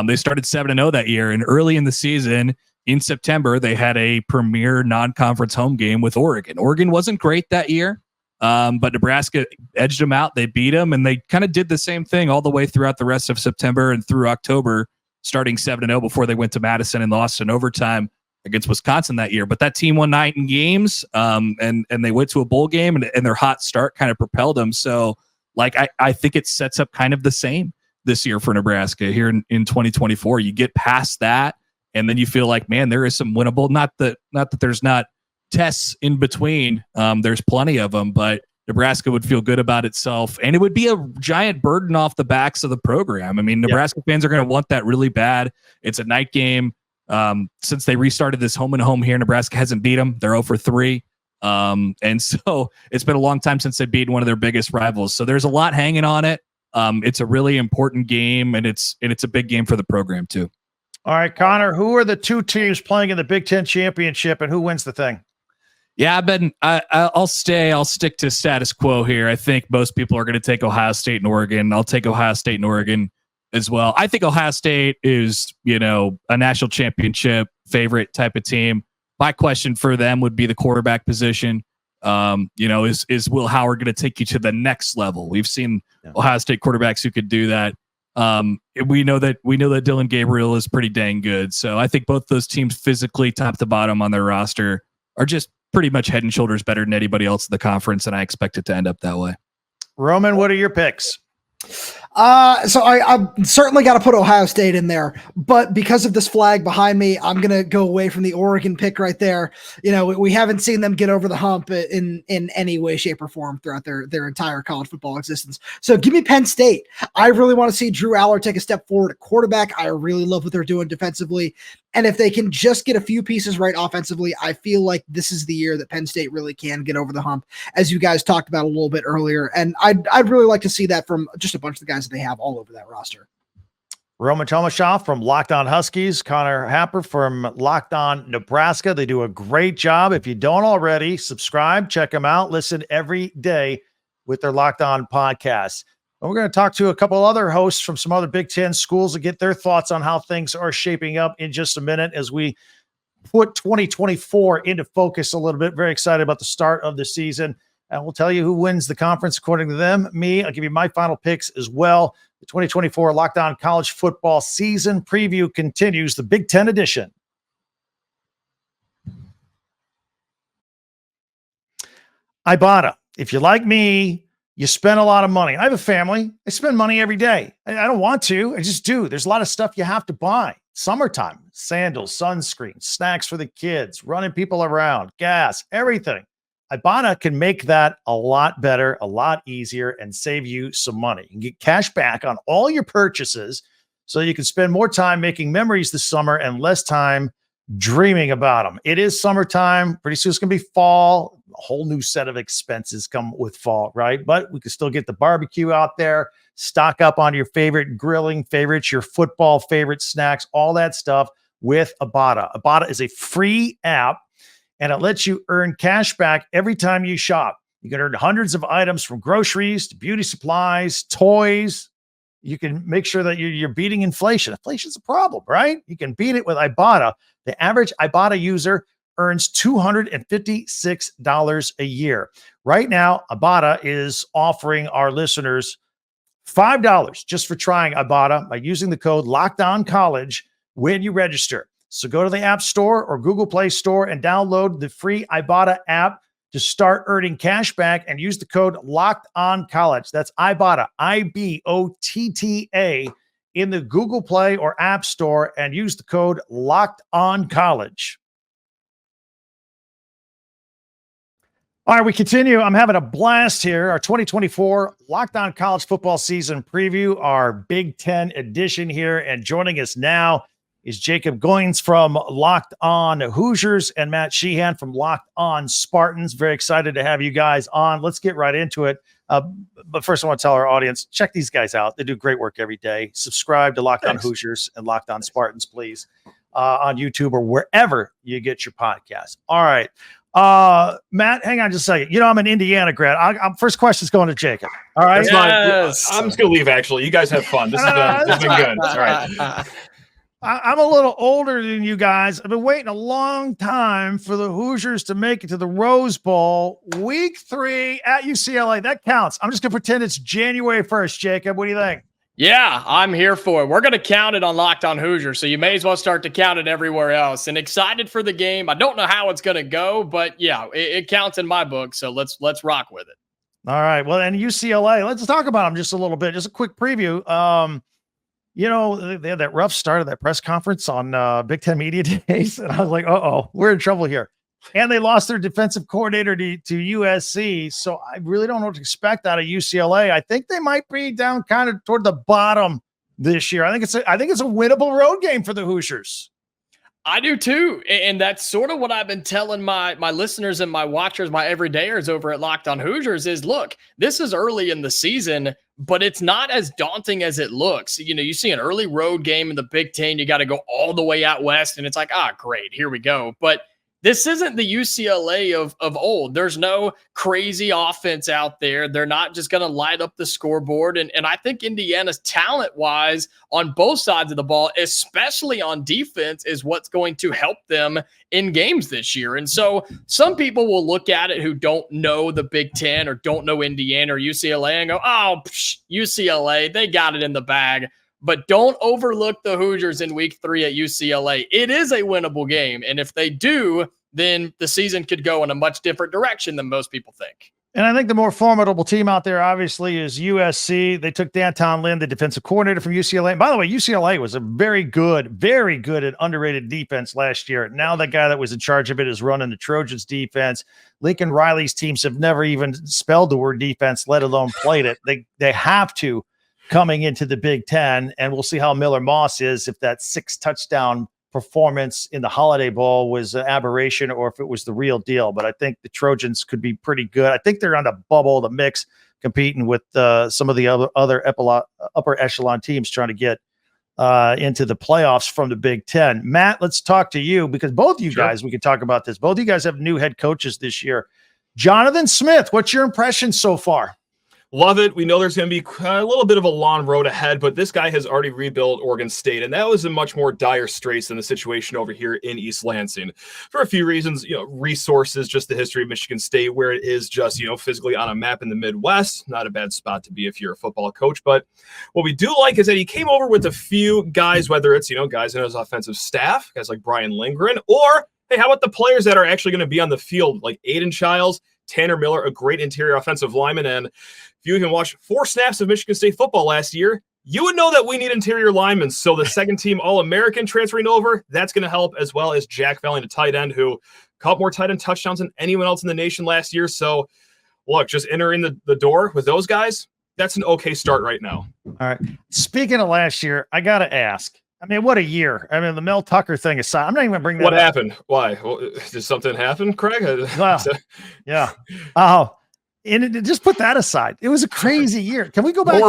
they started 7-0 that year. And early in the season, in September, they had a premier non-conference home game with Oregon. Oregon wasn't great that year, but Nebraska edged them out. They beat them, and they kind of did the same thing all the way throughout the rest of September and through October, starting 7-0 before they went to Madison and lost in overtime against Wisconsin that year. But that team won 9 games, and they went to a bowl game, and their hot start kind of propelled them. So, I think it sets up kind of the same this year for Nebraska here in 2024. You get past that, and then you feel like, man, there is some winnable. Not that there's not tests in between. There's plenty of them, but Nebraska would feel good about itself, and it would be a giant burden off the backs of the program. I mean, Nebraska fans are going to want that really bad. It's a night game. Since they restarted this home and home here, Nebraska hasn't beat them. They're 0-3. And so it's been a long time since they beat one of their biggest rivals. So there's a lot hanging on it. It's a really important game, and it's a big game for the program too. All right, Connor, who are the two teams playing in the Big Ten championship, and who wins the thing? Yeah, I'll stick to status quo here. I think most people are going to take Ohio State and Oregon. I'll take Ohio State and Oregon as well. I think Ohio State is, a national championship favorite type of team. My question for them would be the quarterback position. Is Will Howard going to take you to the next level? We've seen Ohio State quarterbacks who could do that. We know that Dylan Gabriel is pretty dang good. So I think both those teams physically top to bottom on their roster are just pretty much head and shoulders better than anybody else in the conference. And I expect it to end up that way. Roman, what are your picks? So I certainly got to put Ohio State in there, but because of this flag behind me, I'm going to go away from the Oregon pick right there. We haven't seen them get over the hump in any way, shape, or form throughout their entire college football existence. So give me Penn State. I really want to see Drew Aller take a step forward at quarterback. I really love what they're doing defensively. And if they can just get a few pieces right offensively, I feel like this is the year that Penn State really can get over the hump, as you guys talked about a little bit earlier. And I'd really like to see that from just a bunch of the guys that they have all over that roster. Roman Tomashoff from Locked On Huskies, Connor Happer from Locked On Nebraska. They do a great job. If you don't already, subscribe, check them out, listen every day with their Locked On podcasts. And we're going to talk to a couple other hosts from some other Big Ten schools to get their thoughts on how things are shaping up in just a minute as we put 2024 into focus a little bit. Very excited about the start of the season. And we'll tell you who wins the conference according to them. Me, I'll give you my final picks as well. The 2024 Locked On College Football season preview continues, the Big Ten edition. Ibotta. If you like me, you spend a lot of money. I have a family. I spend money every day. I don't want to. I just do. There's a lot of stuff you have to buy. Summertime, sandals, sunscreen, snacks for the kids, running people around, gas, everything. Ibotta can make that a lot better, a lot easier, and save you some money. You can get cash back on all your purchases so you can spend more time making memories this summer and less time dreaming about them. It is summertime. Pretty soon it's going to be fall. A whole new set of expenses come with fall, right? But we can still get the barbecue out there, stock up on your favorite grilling favorites, your football favorite snacks, all that stuff with Ibotta. Ibotta is a free app, and it lets you earn cash back every time you shop. You can earn hundreds of items from groceries to beauty supplies, toys. You can make sure that you're beating inflation. Inflation's a problem, right? You can beat it with Ibotta. The average Ibotta user earns $256 a year. Right now, Ibotta is offering our listeners $5 just for trying Ibotta by using the code LOCKEDONCollege when you register. So go to the App Store or Google Play Store and download the free Ibotta app to start earning cash back and use the code LOCKEDONCollege. That's Ibotta, IBOTTA, in the Google Play or App Store and use the code LOCKEDONCollege. All right, we continue. I'm having a blast here. Our 2024 Locked On College Football season preview, our Big Ten edition here. And joining us now is Jacob Goins from Locked On Hoosiers and Matt Sheehan from Locked On Spartans. Very excited to have you guys on. Let's get right into it. But first, I want to tell our audience, check these guys out. They do great work every day. Subscribe to Locked On Hoosiers and Locked On Spartans, please, on YouTube or wherever you get your podcasts. All right. Matt, hang on just a second. I'm an Indiana grad. First question is going to Jacob. All right. Yes. I'm just going to leave, actually. You guys have fun. This has been good. All right. I'm a little older than you guys. I've been waiting a long time for the Hoosiers to make it to the Rose Bowl. Week 3 at UCLA. That counts. I'm just going to pretend it's January 1st, Jacob. What do you think? Yeah, I'm here for it. We're going to count it on Locked On Hoosiers, so you may as well start to count it everywhere else. And excited for the game. I don't know how it's going to go, but yeah, it counts in my book, so let's rock with it. All right. Well, and UCLA, let's talk about them just a little bit. Just a quick preview. They had that rough start of that press conference on Big Ten Media Days, and I was like, we're in trouble here. And they lost their defensive coordinator to USC, so I really don't know what to expect out of UCLA. I think they might be down kind of toward the bottom this year. I think it's a winnable road game for the Hoosiers. I do too, and that's sort of what I've been telling my listeners and my watchers, my everydayers over at Locked On Hoosiers is, look, this is early in the season, but it's not as daunting as it looks. You see an early road game in the Big Ten, you got to go all the way out west, and it's like, great, here we go. But this isn't the UCLA of old. There's no crazy offense out there. They're not just going to light up the scoreboard. And I think Indiana's talent-wise on both sides of the ball, especially on defense, is what's going to help them in games this year. And so some people will look at it who don't know the Big Ten or don't know Indiana or UCLA and go, oh, UCLA, they got it in the bag. But don't overlook the Hoosiers in week 3 at UCLA. It is a winnable game. And if they do, then the season could go in a much different direction than most people think. And I think the more formidable team out there, obviously, is USC. They took Danton Lynn, the defensive coordinator from UCLA. And by the way, UCLA was a very good and underrated defense last year. Now the guy that was in charge of it is running the Trojans defense. Lincoln Riley's teams have never even spelled the word defense, let alone played it. They have to coming into the Big Ten, and we'll see how Miller Moss is, if that 6 touchdown performance in the Holiday Bowl was an aberration or if it was the real deal. But I think the Trojans could be pretty good. I think they're on the bubble, the mix, competing with some of the other upper echelon teams trying to get into the playoffs from the Big Ten. Matt, let's talk to you, because both of you guys, we could talk about this. Both of you guys have new head coaches this year. Jonathan Smith, what's your impression so far? Love it. We know there's going to be a little bit of a long road ahead, but this guy has already rebuilt Oregon State, and that was in much more dire straits than the situation over here in East Lansing for a few reasons. Resources, just the history of Michigan State, where it is just, physically on a map in the Midwest. Not a bad spot to be if you're a football coach. But what we do like is that he came over with a few guys, whether it's, guys in his offensive staff, guys like Brian Lindgren, or, hey, how about the players that are actually going to be on the field, like Aiden Childs, Tanner Miller, a great interior offensive lineman. And if you even watched 4 snaps of Michigan State football last year, you would know that we need interior linemen. So the second team All-American transferring over, that's going to help, as well as Jack Valley, the tight end, who caught more tight end touchdowns than anyone else in the nation last year. So look, just entering the door with those guys, that's an okay start right now. All right. Speaking of last year, I got to ask, what a year. The Mel Tucker thing aside, I'm not even bringing that up. What happened? Why? Did something happen, Craig? Well, yeah. And just put that aside. It was a crazy year. Can we go back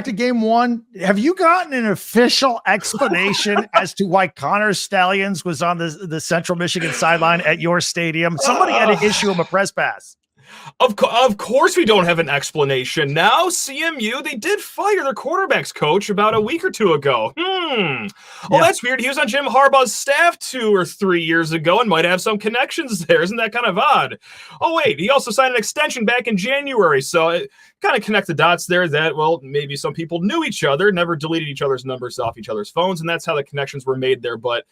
to game 1? Have you gotten an official explanation as to why Connor Stallions was on the Central Michigan sideline at your stadium? Somebody had to issue him a press pass. Of course we don't have an explanation. Now, CMU, they did fire their quarterback's coach about a week or 2 ago. That's weird. He was on Jim Harbaugh's staff 2 or 3 years ago and might have some connections there. Isn't that kind of odd? Oh, wait, he also signed an extension back in January. So it kind of connect the dots there that, well, maybe some people knew each other, never deleted each other's numbers off each other's phones, and that's how the connections were made there. But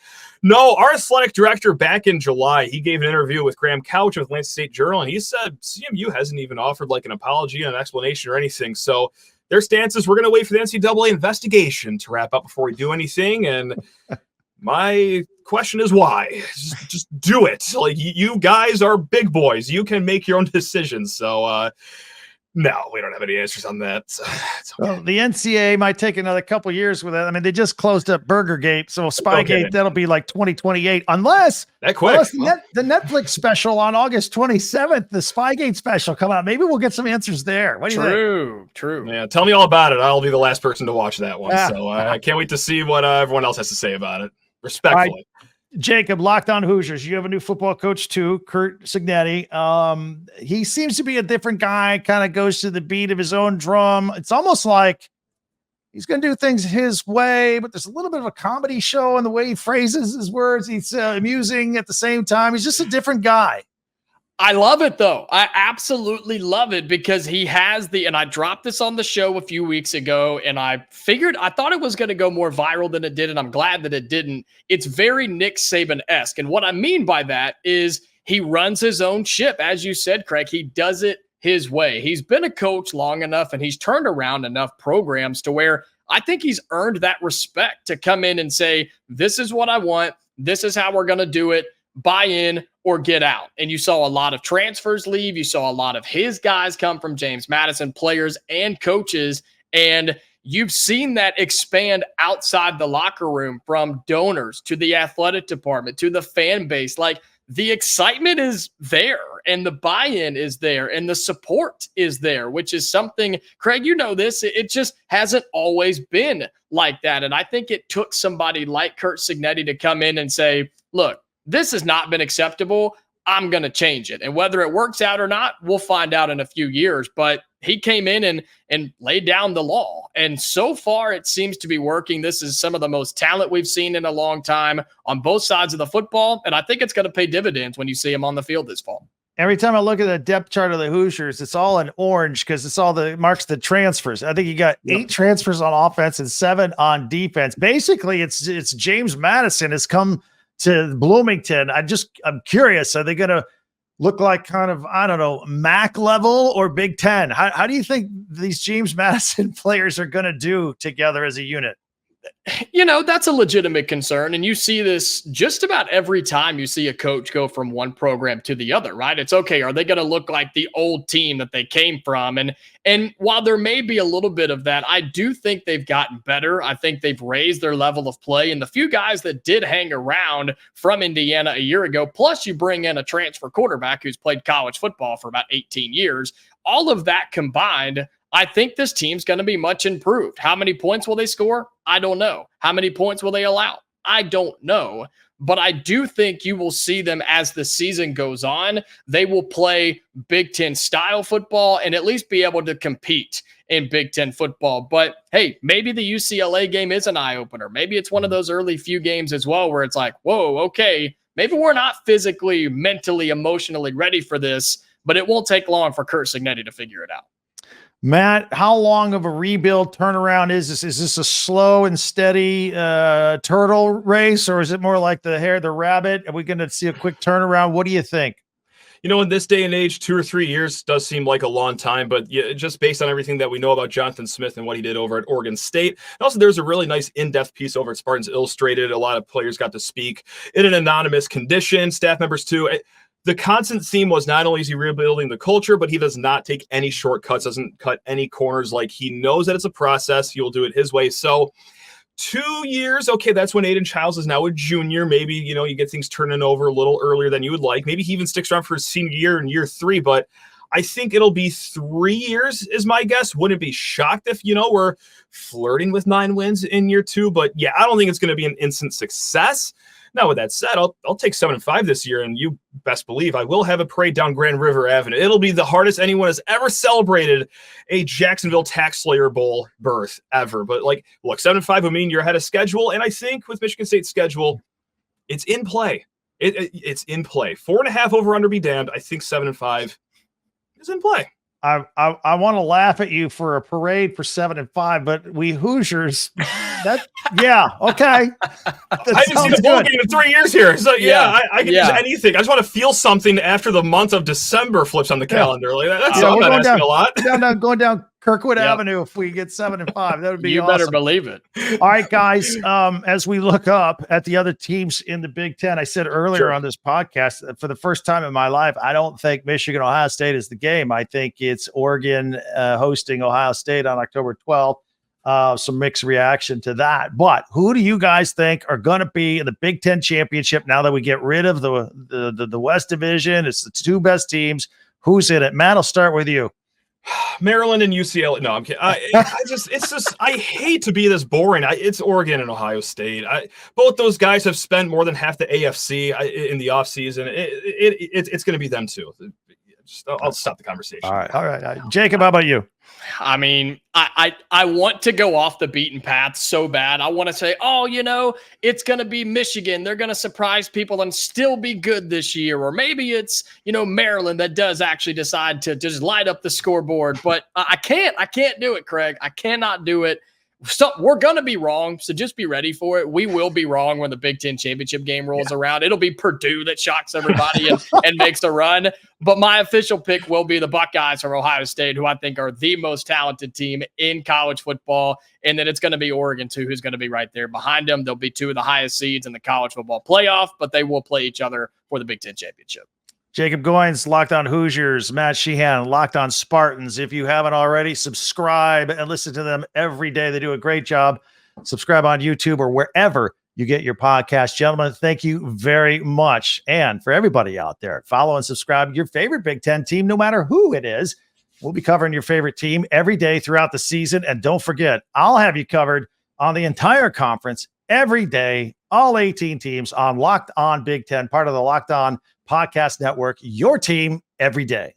no, our athletic director back in July, he gave an interview with Graham Couch of Atlanta State Journal, and he said CMU hasn't even offered like an apology, an explanation, or anything. So their stance is we're going to wait for the NCAA investigation to wrap up before we do anything. And my question is why? Just do it. Like, you guys are big boys. You can make your own decisions. So no, we don't have any answers on that. So it's okay. Well, the NCAA might take another couple years with that. They just closed up Burgergate, so Spygate, that'll be like 2028, unless the Netflix special on August 27th, the Spygate special come out. Maybe we'll get some answers there. What do you think? True. Yeah, tell me all about it. I'll be the last person to watch that one. So I can't wait to see what everyone else has to say about it. Respectfully. Right. Jacob, Locked On Hoosiers. You have a new football coach too, Kurt Cignetti. He seems to be a different guy, kind of goes to the beat of his own drum. It's almost like he's going to do things his way, but there's a little bit of a comedy show in the way he phrases his words. He's amusing at the same time. He's just a different guy. I love it, though. I absolutely love it because he has and I dropped this on the show a few weeks ago, and I thought it was going to go more viral than it did, and I'm glad that it didn't. It's very Nick Saban-esque. And what I mean by that is he runs his own ship. As you said, Craig, he does it his way. He's been a coach long enough, and he's turned around enough programs to where I think he's earned that respect to come in and say, this is what I want. This is how we're going to do it. Buy in or get out. And you saw a lot of transfers leave. You saw a lot of his guys come from James Madison, players and coaches. And you've seen that expand outside the locker room, from donors to the athletic department to the fan base. Like, the excitement is there and the buy-in is there and the support is there, which is something, Craig, you know this, it just hasn't always been like that. And I think it took somebody like Kurt Cignetti to come in and say, look, this has not been acceptable. I'm going to change it. And whether it works out or not, we'll find out in a few years. But he came in and laid down the law. And so far, it seems to be working. This is some of the most talent we've seen in a long time on both sides of the football. And I think it's going to pay dividends when you see him on the field this fall. Every time I look at the depth chart of the Hoosiers, it's all in orange because it's all the marks the transfers. I think you got 8 transfers on offense and 7 on defense. Basically, it's James Madison has come to Bloomington. I'm curious. Are they going to look like kind of, I don't know, MAC level or Big Ten? How do you think these James Madison players are going to do together as a unit? That's a legitimate concern. And you see this just about every time you see a coach go from one program to the other, right? It's okay. Are they going to look like the old team that they came from? And while there may be a little bit of that, I do think they've gotten better. I think they've raised their level of play. And the few guys that did hang around from Indiana a year ago, plus you bring in a transfer quarterback who's played college football for about 18 years, all of that combined, I think this team's going to be much improved. How many points will they score? I don't know. How many points will they allow? I don't know. But I do think you will see them as the season goes on. They will play Big Ten style football and at least be able to compete in Big Ten football. But hey, maybe the UCLA game is an eye opener. Maybe it's one of those early few games as well where it's like, whoa, okay, maybe we're not physically, mentally, emotionally ready for this, but it won't take long for Curt Cignetti to figure it out. Matt, how long of a rebuild turnaround is this? Is this a slow and steady turtle race, or is it more like the hare, the rabbit? Are we going to see a quick turnaround? What do you think? In this day and age, 2 or 3 years does seem like a long time, but yeah, just based on everything that we know about Jonathan Smith and what he did over at Oregon State. And also, there's a really nice in-depth piece over at Spartans Illustrated. A lot of players got to speak in an anonymous condition, staff members too. The constant theme was not only is he rebuilding the culture, but he does not take any shortcuts, doesn't cut any corners. Like, he knows that it's a process. He will do it his way. So 2 years, okay, that's when Aiden Childs is now a junior. Maybe, you get things turning over a little earlier than you would like. Maybe he even sticks around for his senior year in year 3, but I think it'll be 3 years is my guess. Wouldn't be shocked if, we're flirting with 9 wins in year 2, but yeah, I don't think it's going to be an instant success. Now, with that said, I'll take 7-5 this year, and you best believe I will have a parade down Grand River Avenue. It'll be the hardest anyone has ever celebrated a Jacksonville Tax Slayer Bowl berth ever. But, look, 7-5 would mean you're ahead of schedule, and I think with Michigan State's schedule, it's in play. It's in play. 4.5 over under be damned. I think 7-5 is in play. I want to laugh at you for a parade for 7-5, but we Hoosiers, yeah, okay. I haven't seen a bowl game in 3 years here, so I can use anything. I just want to feel something after the month of December flips on the calendar. Like that's I'm not asking a lot. Going down Kirkwood Avenue if we get 7-5. That would be awesome. You better believe it. All right, guys. As we look up at the other teams in the Big Ten, I said earlier on this podcast, for the first time in my life, I don't think Michigan Ohio State is the game. I think it's Oregon hosting Ohio State on October 12th. Some mixed reaction to that. But who do you guys think are going to be in the Big Ten championship now that we get rid of the West Division? It's the 2 best teams. Who's in it? Matt, I'll start with you. Maryland and UCLA. No, I'm kidding. I hate to be this boring. It's Oregon and Ohio State. Both those guys have spent more than half the AFC in the offseason. It's going to be them too. I'll stop the conversation. All right. Jacob, how about you? I mean, I want to go off the beaten path so bad. I want to say, it's going to be Michigan. They're going to surprise people and still be good this year. Or maybe it's, Maryland that does actually decide to just light up the scoreboard. But I can't do it, Craig. I cannot do it. So we're going to be wrong. So just be ready for it. We will be wrong when the Big Ten championship game rolls around. It'll be Purdue that shocks everybody and makes a run. But my official pick will be the Buckeyes from Ohio State, who I think are the most talented team in college football. And then it's going to be Oregon, too, who's going to be right there behind them. They'll be 2 of the highest seeds in the college football playoff, but they will play each other for the Big Ten championship. Jacob Goins, Locked On Hoosiers, Matt Sheehan, Locked On Spartans. If you haven't already, subscribe and listen to them every day. They do a great job. Subscribe on YouTube or wherever you get your podcast. Gentlemen, thank you very much. And for everybody out there, follow and subscribe your favorite Big Ten team, no matter who it is. We'll be covering your favorite team every day throughout the season. And don't forget, I'll have you covered on the entire conference every day, all 18 teams on Locked On Big Ten, part of the Locked On Podcast Network, your team every day.